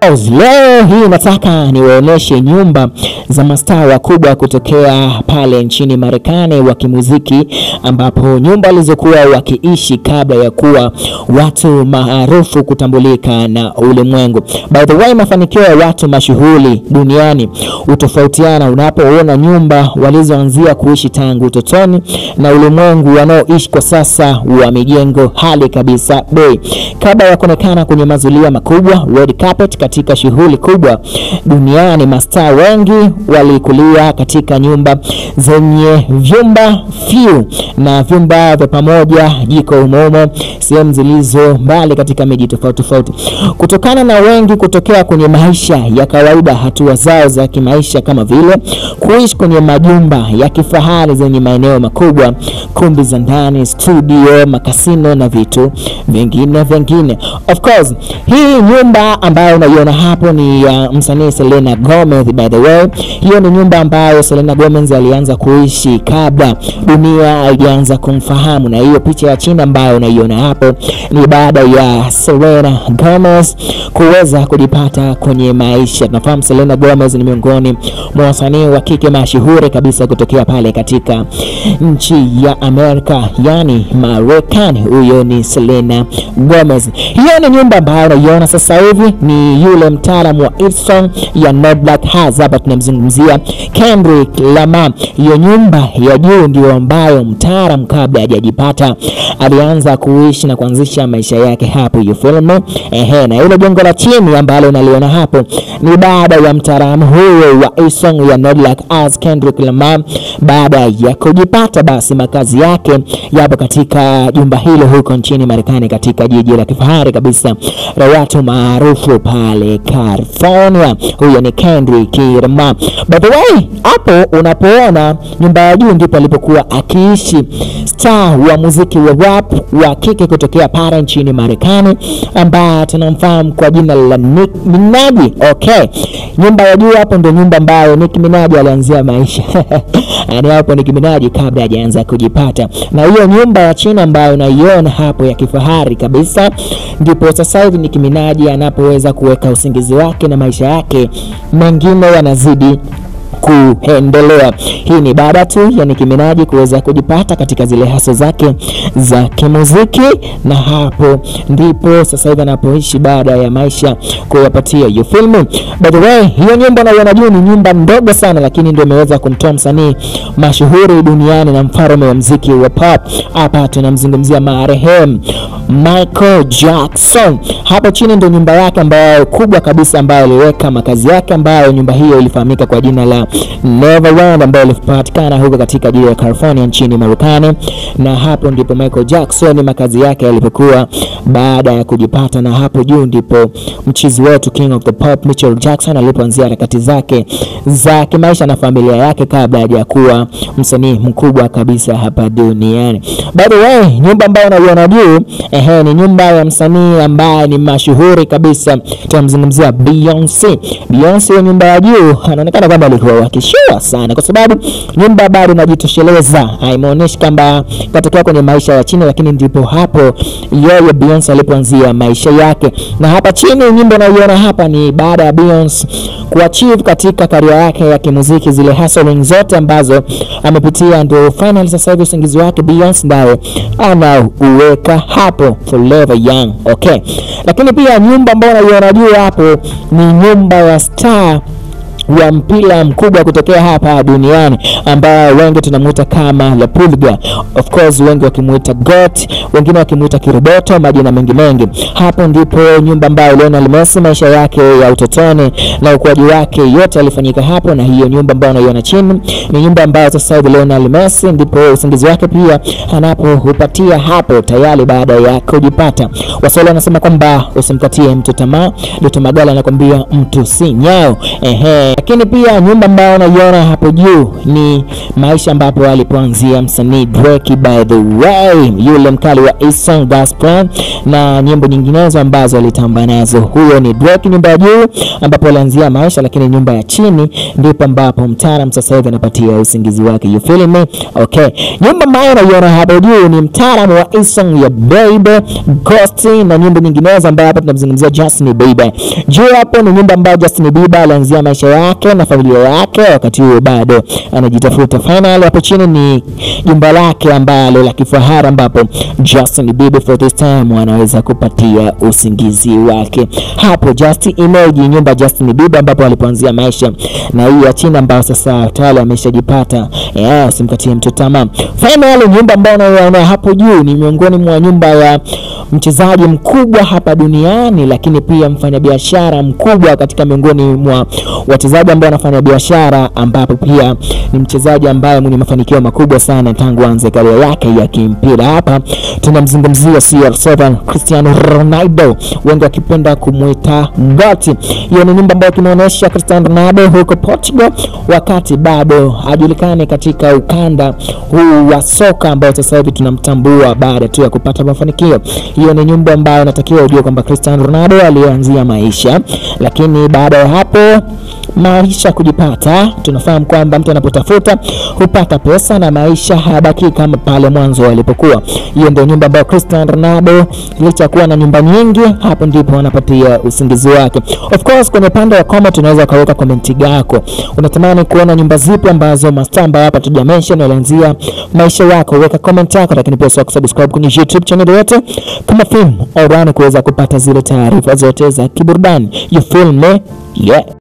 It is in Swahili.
Leo hii nataka niwaoneshe nyumba za mastaa wakubwa kutokea pale nchini Marekani wa kimuziki, ambapo nyumba walizokuwa wakiishi kabla ya kuwa watu maarufu kutambulika na ulimwengu. By the way, mafanikio ya watu mashuhuri duniani utofautiana unapoona nyumba walizoanzia kuishi tangu utotoni na ulimwengu wanaoishi kwa sasa wa mijengo hali kabisa bei. Kabla ya kuonekana kwenye mazulia makubwa red carpet katika shughuli kubwa duniani, mastaa wengi walikulia katika nyumba zenye vyumba few na vyumba vya pamoja, jiko umomo, sehemu zilizo mbali katika miji tofauti tofauti. Kutokana na wengi kutokea kwenye maisha ya kawaida, hatua zao za kimaisha kama vile kuishi kwenye majumba ya kifahari zenye maeneo makubwa, kumbi za ndani, studio, makasino na vitu vingine. Of course, hii nyumba ambayo unaiona hapo ni msanii Selena Gomez. By the way, hiyo ni nyumba ambayo Selena Gomez alianza kuishi kabla dunia haijaanza kumfahamu, na hiyo picha ya chini ambayo unaiona hapo ni baada ya Selena Gomez kuweza kujipata kwenye maisha. Tunafahamu Selena Gomez ni miongoni mwa wasanii wa kike mashuhuri kabisa kutokea pale katika nchi ya Amerika, yani Marekani. Huyo ni Selena Gomez. Hiyo ni nyumba ambayo unaiona sasa hivi ni yule mtaalamu wa Hillsong ya Not Black House. Hapa tunamzungumzia Kendrick Lamar. Hiyo nyumba ya juu ndio ambayo mtaalamu kabla hajajipata alianza kuishi na kuanzisha maisha yake hapo, you feel me? Na ile jengo la chini ambalo unaliona hapo ni baada ya mtaalamu huyo wa Hillsong ya Not Black House Kendrick Lamar, baada ya kujipata basi makazi yake yapo katika jumba hilo huko nchini Marekani katika jiji la kifahari kabisa la watu maarufu pale California. Huyo ni Kendrick Lamar. By the way, hapo unapoona nyumba ya juu ndipo alipokuwa akiishi star wa muziki wa rap wa kike kutokea pale nchini Marekani ambaye tunamfahamu kwa jina la Nicki Minaj. Okay, nyumba ya juu hapo ndio nyumba ambayo Nicki Minaj alianzia maisha yani hapo Nicki Minaj kabla hajaanza kujipata. Na hiyo nyumba ya chini ambayo unaiona hapo ya kifahari kabisa ndipo sasa hivi Nicki Minaj anapoweza kuweka usingizi wake na maisha yake mengine yanazidi kuendelea. Hii ni baada tu ya Nicki Minaj kuweza kujipata katika zile haso zake za kimuziki, na hapo ndipo sasa hivi anapoishi baada ya maisha kuyapatia, you feel me? By the way, hiyo nyumba unaiona juu ni nyumba ndogo sana, lakini ndio imeweza kumtoa msanii mashuhuri duniani na mfalme wa muziki wa pop. Hapa tunamzungumzia marehemu Michael Jackson. Hapo chini ndio nyumba yake ambayo kubwa kabisa ambayo aliweka makazi yake, ambayo nyumba hiyo ilifahamika kwa jina la Neverland, ambayo ilipatikana huko katika jiji la California nchini Marekani. Na hapo ndipo Michael Jackson makazi yake yalipokuwa baada ya kujipata, na hapo juu ndipo mchizi wetu King of the Pop Michael Jackson alipoanzia harakati zake za kimaisha na familia yake kabla ya kuwa msanii mkubwa kabisa hapa duniani. By the way, nyumba ambayo unaiona juu ni nyumba ya msanii ambaye ni mashuhuri kabisa, tunamzungumzia Beyonce. Beyonce, nyumba ya juu anaonekana kwamba alikuwa wakishua sana, kwa sababu nyumba bado inajitosheleza, haimuoneshi kwamba katokea kwenye maisha ya chini, lakini ndipo hapo yeye Beyonce alipoanzia maisha yake. Na hapa chini nyumba unaiona hapa ni baada ya Beyonce kuachieve katika career yake ya kimuziki, zile hustling zote ambazo amepitia, ndio finally sasa hivi usingizi wake Beyonce ndio anauweka hapo forever young. Okay, lakini pia nyumba ambayo unaiona juu hapo ni nyumba ya star wa mpira mkubwa kutokea hapa duniani ambao wengi tunamuita kama La Pulga. Of course wengi wakimuita GOAT, wengine wakimuita Kiroboto, majina mengi. Hapo ndipo nyumba ambayo Lionel Messi maisha yake ya utotoni na ukuaji wake yote alifanyika hapo. Na hiyo nyumba ambayo unaiona chini ni nyumba ambayo sasa hivi Lionel Messi ndipo usingizi wake pia anapohupatia hapo tayari baada ya kujipata. Waswahili wanasema kwamba usimkatie mtu tamaa, Doto Magala anakuambia mtu si nyao. Lakini pia nyumba ambayo unaiona hapo juu ni maisha ambapo alipoanzia msanii Drake, by the way, yule mkali wa Eastern Gospel na nyimbo nyinginezo ambazo alitamba nazo. Huyo ni Drake, nyumba ya juu ambapo alianzia maisha, lakini nyumba ya chini ndipo ambapo mtaalamu sasa hivi anapatia usingizi wake. You feel me? Okay. Nyumba ambayo unaiona hapo juu ni mtaalamu wa Eastern ya Baby, Ghost na nyimbo nyinginezo ambapo hapa tunamzungumzia Justin Bieber. Juu hapo ni nyumba ambayo Justin Bieber alianzia maisha yake na familia yake wakati huo bado anajitafuta. Finally hapo chini ni jumba lake ambalo la kifahari ambapo Justin Bieber for this time anaweza kupatia usingizi wake. Hapo just imagine nyumba Justin Bieber ambapo alipoanzia maisha, na hii ya chini ambayo sasa tayari ameshajipata. Usimkatie mtu tamaa. Finally nyumba ambayo unaona hapo juu ni miongoni mwa nyumba ya mchezaji mkubwa hapa duniani, lakini pia mfanyabiashara mkubwa katika miongoni mwa wachezaji ambao wanafanya biashara, ambapo pia ni mchezaji ambaye mwenye mafanikio makubwa sana tangu anze kariera yake ya kimpira. Hapa tunamzungumzia CR7 Cristiano Ronaldo, wengi wakipenda kumuita GOAT. Hiyo ni nyumba ambayo kinaonyesha Cristiano Ronaldo huko Portugal wakati bado hajulikani katika ukanda huu wa soka ambao sasa hivi tunamtambua baada tu ya kupata mafanikio. Hiyo ni nyumba ambayo natakiwa ujue kwamba Cristiano Ronaldo alianzia maisha, lakini baada ya hapo maisha kujipata. Tunafahamu kwamba mtu anapotafuta hupata pesa na maisha hayabaki kama pale mwanzo alipokuwa. Hiyo ndio nyumba ambayo Cristiano Ronaldo licha kuwa na nyumba nyingi, hapo ndipo anapatia usingizi wake. Of course kwenye pande wa comment unaweza kaweka comment yako. Unatamani kuona nyumba zipi ambazo mastamba hapa tujamention walianzia maisha yako? Weka comment yako, lakini pia subscribe kwenye YouTube channel yetu kama Film All Round kuweza kupata zile taarifa zote za kiburudani. You feel me? Yeah.